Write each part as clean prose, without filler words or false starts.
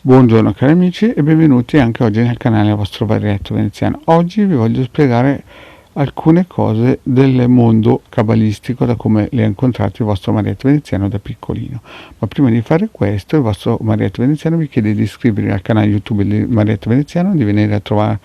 Buongiorno cari amici e benvenuti anche oggi nel canale vostro Varietto Veneziano. Oggi vi voglio spiegare alcune cose del mondo cabalistico da come le ha incontrate il vostro Marietto Veneziano da piccolino. Ma prima di fare questo, il vostro Marietto Veneziano vi chiede di iscrivervi al canale YouTube del Marietto Veneziano, di venire a trovare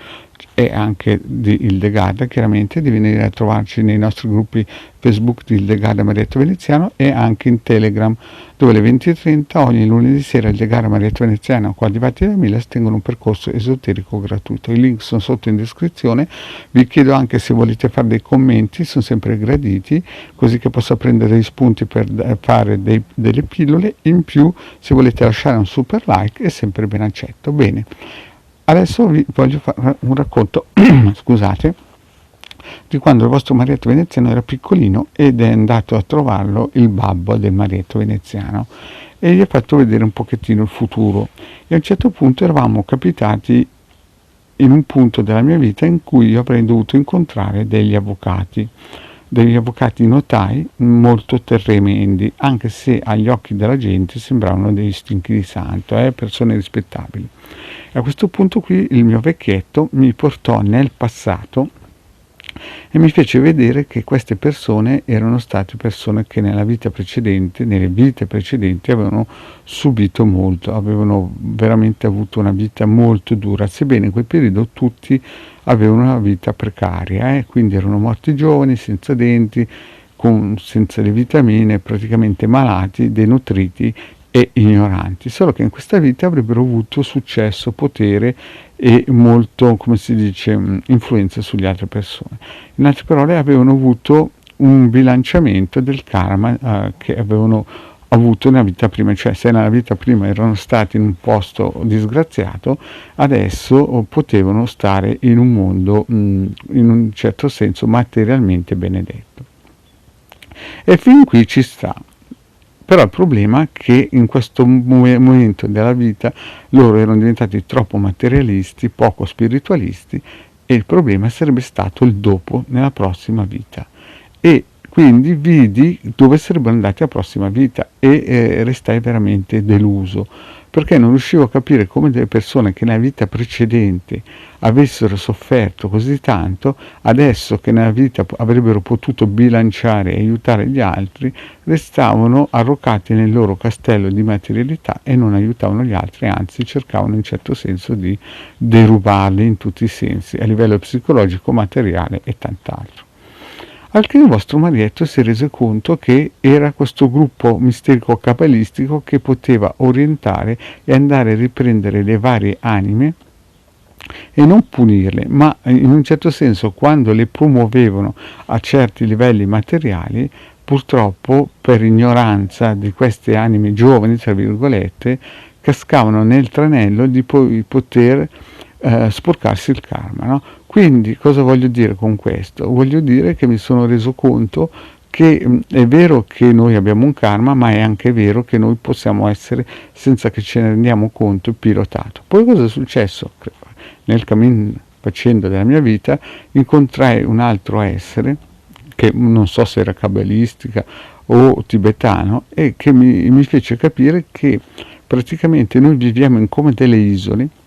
e anche di Hildegarda, chiaramente, di venire a trovarci nei nostri gruppi Facebook di Hildegarda Marietto Veneziano e anche in Telegram, dove alle 20:30 ogni lunedì sera Hildegarda Marietto Veneziano qua di Vatti da Milas tengono un percorso esoterico gratuito. I link sono sotto in descrizione. Vi chiedo anche se volete fare dei commenti, sono sempre graditi, così che possa prendere degli spunti per fare delle pillole. In più, se volete lasciare un super like è sempre ben accetto. Bene. Adesso vi voglio fare un racconto, scusate, di quando il vostro Marietto Veneziano era piccolino ed è andato a trovarlo il babbo del Marietto Veneziano e gli ha fatto vedere un pochettino il futuro. E a un certo punto eravamo capitati in un punto della mia vita in cui io avrei dovuto incontrare degli avvocati notai molto tremendi, anche se agli occhi della gente sembravano degli stinchi di santo, persone rispettabili. A questo punto qui il mio vecchietto mi portò nel passato e mi fece vedere che queste persone erano state persone che nelle vite precedenti avevano subito molto, avevano veramente avuto una vita molto dura, sebbene in quel periodo tutti avevano una vita precaria, quindi erano morti giovani, senza denti, senza le vitamine, praticamente malati, denutriti e ignoranti, solo che in questa vita avrebbero avuto successo, potere e molto, come si dice, influenza sulle altre persone. In altre parole, avevano avuto un bilanciamento del karma che avevano avuto nella vita prima, cioè se nella vita prima erano stati in un posto disgraziato, adesso potevano stare in un mondo in un certo senso materialmente benedetto. E fin qui ci sta. Però il problema è che in questo momento della vita loro erano diventati troppo materialisti, poco spiritualisti, e il problema sarebbe stato il dopo, nella prossima vita. E quindi vidi dove sarebbero andati la prossima vita e restai veramente deluso, perché non riuscivo a capire come delle persone che nella vita precedente avessero sofferto così tanto, adesso che nella vita avrebbero potuto bilanciare e aiutare gli altri, restavano arroccati nel loro castello di materialità e non aiutavano gli altri, anzi cercavano in un certo senso di derubarli in tutti i sensi, a livello psicologico, materiale e tant'altro. Al che il vostro Marietto si rese conto che era questo gruppo misterico cabalistico che poteva orientare e andare a riprendere le varie anime e non punirle, ma in un certo senso quando le promuovevano a certi livelli materiali, purtroppo per ignoranza di queste anime giovani, tra virgolette, cascavano nel tranello di poi poter sporcarsi il karma, no? Quindi cosa voglio dire con questo? Voglio dire che mi sono reso conto che è vero che noi abbiamo un karma, ma è anche vero che noi possiamo essere, senza che ce ne rendiamo conto, pilotato. Poi cosa è successo? Nel cammino facendo della mia vita incontrai un altro essere, che non so se era cabalistica o tibetano, e che mi fece capire che praticamente noi viviamo in come delle isole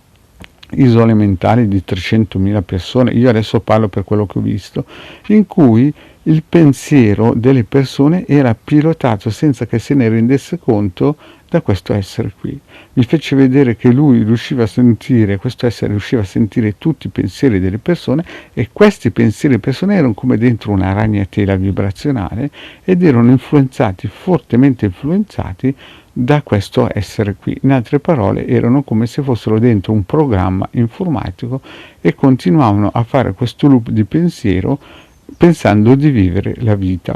mentali di 300.000 persone, io adesso parlo per quello che ho visto, in cui il pensiero delle persone era pilotato senza che se ne rendesse conto da questo essere qui. Mi fece vedere che lui riusciva a sentire, questo essere riusciva a sentire tutti i pensieri delle persone, e questi pensieri delle persone erano come dentro una ragnatela vibrazionale ed erano influenzati, fortemente influenzati da questo essere qui. In altre parole, erano come se fossero dentro un programma informatico e continuavano a fare questo loop di pensiero pensando di vivere la vita.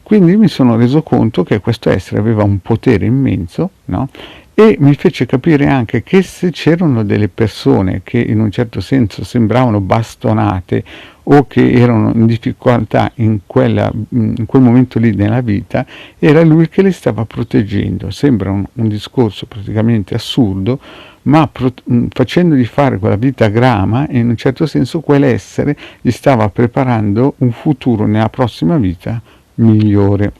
Quindi mi sono reso conto che questo essere aveva un potere immenso, no? E mi fece capire anche che se c'erano delle persone che in un certo senso sembravano bastonate o che erano in difficoltà in quel momento lì nella vita, era lui che le stava proteggendo. Sembra un discorso praticamente assurdo, ma facendogli fare quella vita grama, in un certo senso quell'essere gli stava preparando un futuro nella prossima vita migliore.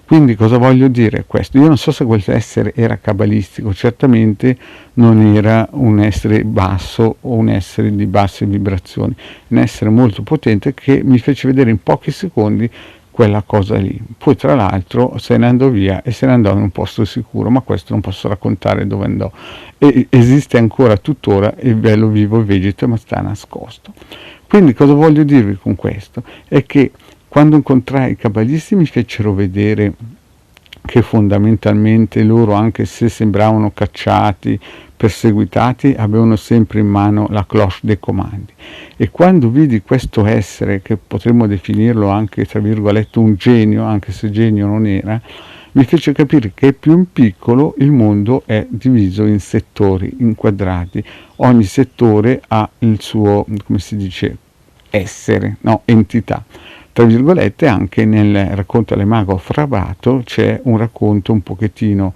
Quindi cosa voglio dire questo? Io non so se questo essere era cabalistico, certamente non era un essere basso o un essere di basse vibrazioni, un essere molto potente che mi fece vedere in pochi secondi quella cosa lì. Poi tra l'altro se ne andò via e se ne andò in un posto sicuro, ma questo non posso raccontare dove andò. E esiste ancora tuttora e ve lo vivo e vegeto, ma sta nascosto. Quindi cosa voglio dirvi con questo? È che quando incontrai i cabalisti mi fecero vedere che fondamentalmente loro, anche se sembravano cacciati, perseguitati, avevano sempre in mano la cloche dei comandi. E quando vidi questo essere, che potremmo definirlo anche tra virgolette un genio, anche se genio non era, mi fece capire che più in piccolo il mondo è diviso in settori, in quadrati. Ogni settore ha il suo, come si dice, essere, no, entità. Tra virgolette anche nel racconto all'Emago Frabato c'è un racconto un pochettino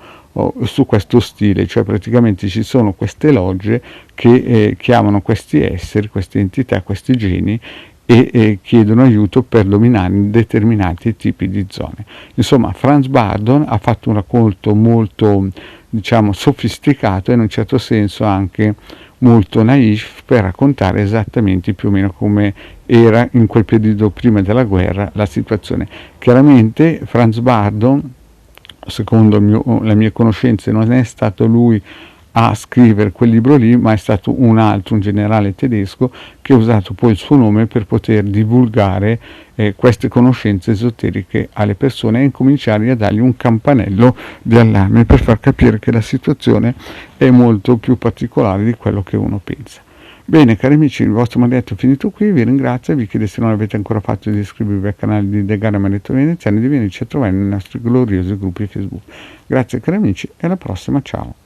su questo stile, cioè praticamente ci sono queste logge che chiamano questi esseri, queste entità, questi geni e chiedono aiuto per dominare determinati tipi di zone. Insomma, Franz Bardon ha fatto un racconto molto, diciamo, sofisticato e in un certo senso anche molto naif per raccontare esattamente più o meno come era in quel periodo prima della guerra la situazione. Chiaramente Franz Bardon, secondo le mie conoscenze, non è stato lui a scrivere quel libro lì, ma è stato un altro, un generale tedesco, che ha usato poi il suo nome per poter divulgare queste conoscenze esoteriche alle persone e incominciare a dargli un campanello di allarme per far capire che la situazione è molto più particolare di quello che uno pensa. Bene cari amici, il vostro maledetto è finito qui, vi ringrazio e vi chiedo, se non l'avete ancora fatto, di iscrivervi al canale di The Gara Maledetto Veneziano e di venirci a trovare nei nostri gloriosi gruppi Facebook. Grazie cari amici e alla prossima, ciao!